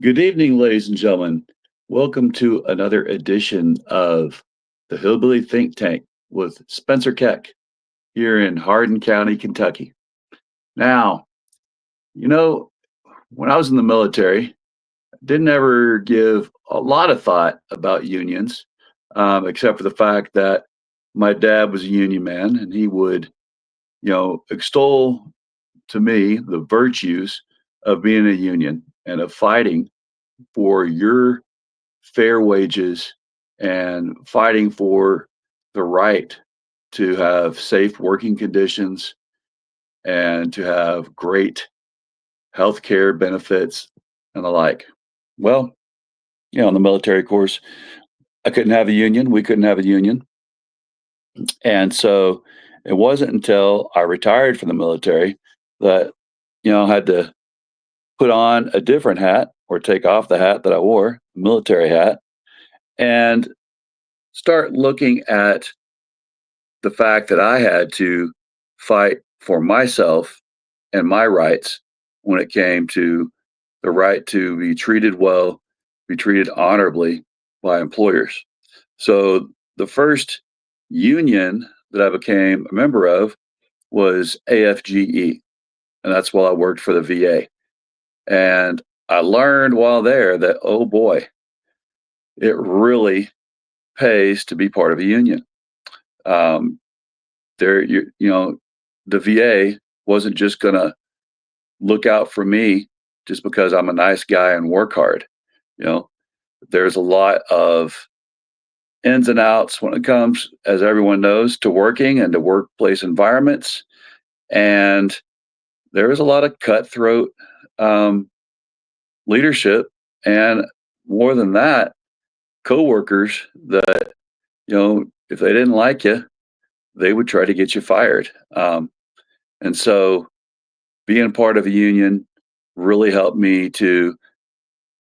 Good evening, ladies and gentlemen. Welcome to another edition of the Hillbilly Think Tank with Spencer Keck here in Hardin County, Kentucky. Now, you know, when I was in the military, I didn't ever give a lot of thought about unions, except for the fact that my dad was a union man and he would, extol to me the virtues of being a union and of fighting for your fair wages and fighting for the right to have safe working conditions and to have great health care benefits and the like. Well, in the military course, I couldn't have a union. We couldn't have a union. And so it wasn't until I retired from the military that, I had to put on a different hat or take off the hat that I wore, military hat, and start looking at the fact that I had to fight for myself and my rights when it came to the right to be treated well, be treated honorably by employers. So the first union that I became a member of was AFGE, and that's while I worked for the VA. And I learned while there that, oh boy, it really pays to be part of a union. Um, the VA wasn't just going to look out for me just because I'm a nice guy and work hard. You know, there's a lot of ins and outs when it comes, as everyone knows, to working and to workplace environments. And there is a lot of cutthroat um, leadership. And more than that, coworkers that, if they didn't like you, they would try to get you fired. And so being part of a union really helped me to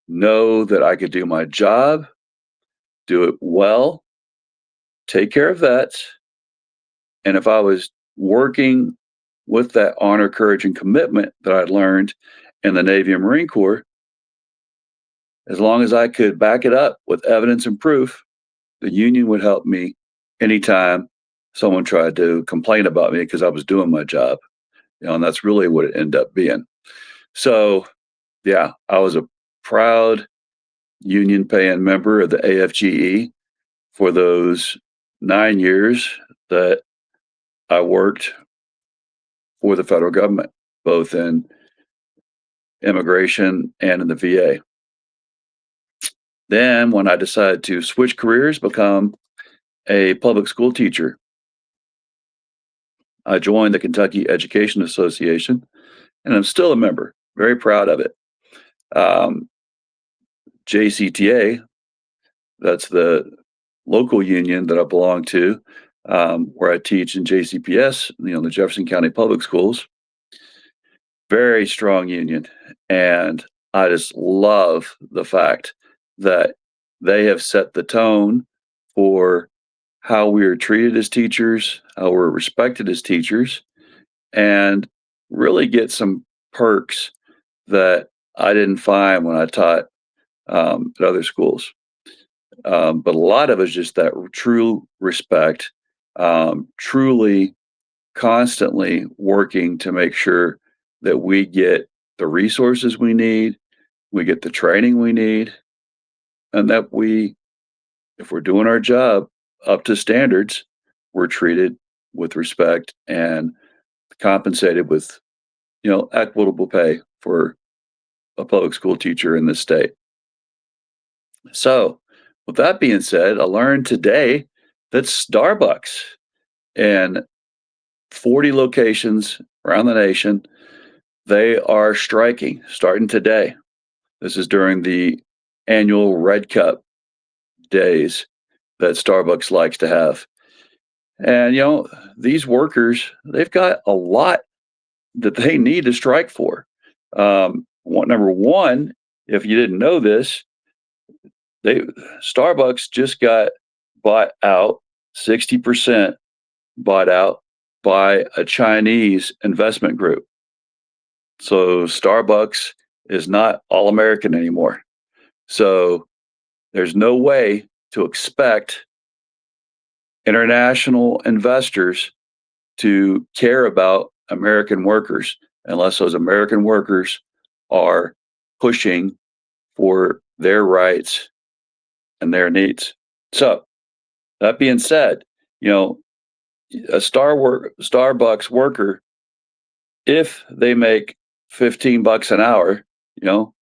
know that I could do my job, do it well, take care of vets. And if I was working with that honor, courage, and commitment that I'd learned in the Navy and Marine Corps, as long as I could back it up with evidence and proof, the union would help me anytime someone tried to complain about me because I was doing my job. And that's really what it ended up being. So, yeah, I was a proud union paying member of the AFGE for those 9 years that I worked for the federal government, both in immigration and in the VA. Then, when I decided to switch careers, become a public school teacher, I joined the Kentucky Education Association, and I'm still a member, very proud of it. Um, JCTA, that's the local union that I belong to, where I teach in JCPS, the Jefferson County Public Schools. Very strong union. And I just love the fact that they have set the tone for how we are treated as teachers, how we're respected as teachers, and really get some perks that I didn't find when I taught at other schools. But a lot of it is just that true respect, truly constantly working to make sure that we get the resources we get the training we need, and that if we're doing our job up to standards, we're treated with respect and compensated with, equitable pay for a public school teacher in this state. So, with that being said, I learned today that Starbucks in 40 locations around the nation, they are striking starting today. This is during the annual Red Cup days that Starbucks likes to have. And, these workers, they've got a lot that they need to strike for. Number one, if you didn't know this, they Starbucks just got bought out, 60% bought out by a Chinese investment group. So Starbucks is not all American anymore. So there's no way to expect international investors to care about American workers unless those American workers are pushing for their rights and their needs. So that being said, you know, a Starbucks worker, if they make 15 bucks an hour, you know,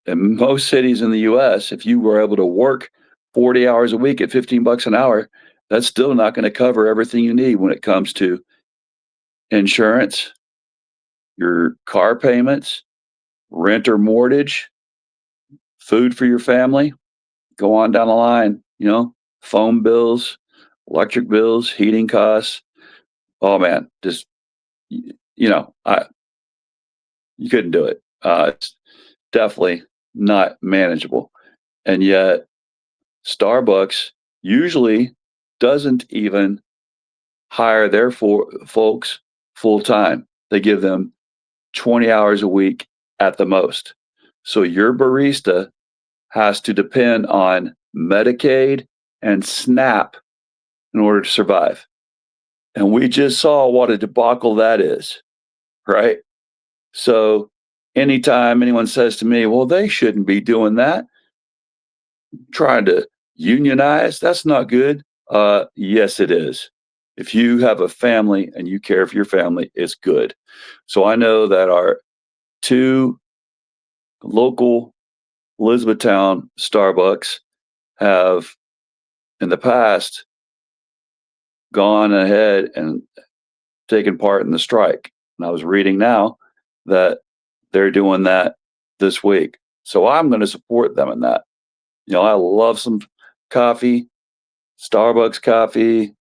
in most cities in the US, if you were able to work 40 hours a week at 15 bucks an hour, that's still not going to cover everything you need when it comes to insurance, your car payments, rent or mortgage, food for your family, go on down the line, phone bills, electric bills, heating costs. Oh man, just I you couldn't do it. It's definitely not manageable. And yet Starbucks usually doesn't even hire their folks full time. They give them 20 hours a week at the most. So your barista has to depend on Medicaid and SNAP in order to survive. And we just saw what a debacle that is, right? So anytime anyone says to me, well, they shouldn't be doing that, trying to unionize, that's not good. Yes, it is. If you have a family and you care for your family, it's good. So I know that our two local Elizabethtown Starbucks have in the past gone ahead and taken part in the strike. And I was reading now that they're doing that this week. So I'm going to support them in that. I love some coffee, Starbucks coffee,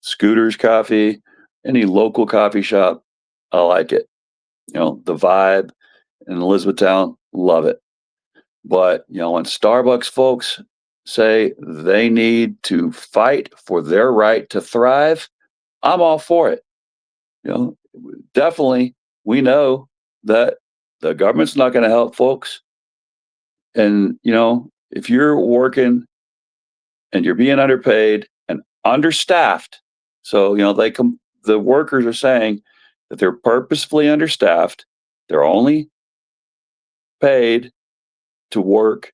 Scooters coffee, any local coffee shop. I like it. The vibe in Elizabethtown, love it. But, when Starbucks folks say they need to fight for their right to thrive, I'm all for it. You know, Definitely we know that the government's not going to help folks. And, if you're working and you're being underpaid and understaffed, so, the workers are saying that they're purposefully understaffed. They're only paid to work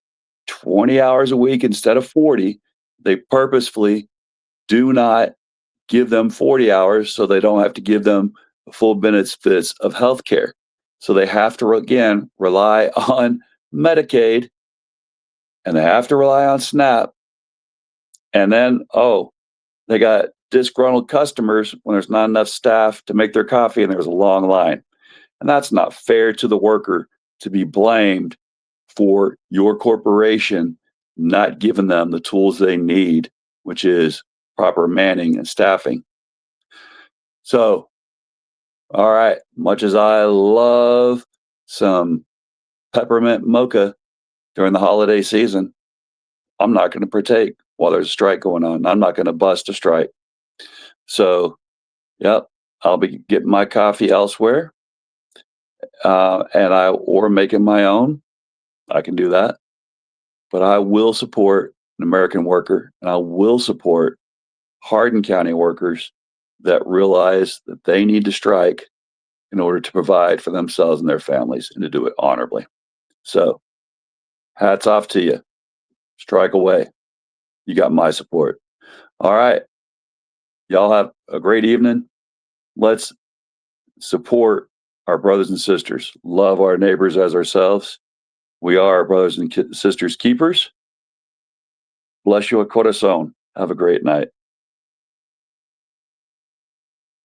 20 hours a week instead of 40. They purposefully do not give them 40 hours so they don't have to give them full benefits of health care. So they have to, again, rely on Medicaid and they have to rely on SNAP. And then, they got disgruntled customers when there's not enough staff to make their coffee and there's a long line. And that's not fair to the worker to be blamed for your corporation not giving them the tools they need, which is proper manning and staffing. So, all right, much as I love some peppermint mocha during the holiday season, I'm not going to partake while there's a strike going on. I'm not going to bust a strike. So, yep, I'll be getting my coffee elsewhere, or making my own. I can do that, but I will support an American worker, and I will support Hardin County workers that realize that they need to strike in order to provide for themselves and their families and to do it honorably. So, hats off to you. Strike away. You got my support. All right. Y'all have a great evening. Let's support our brothers and sisters. Love our neighbors as ourselves. We are our brothers and sisters keepers. Bless you a corazon. Have a great night.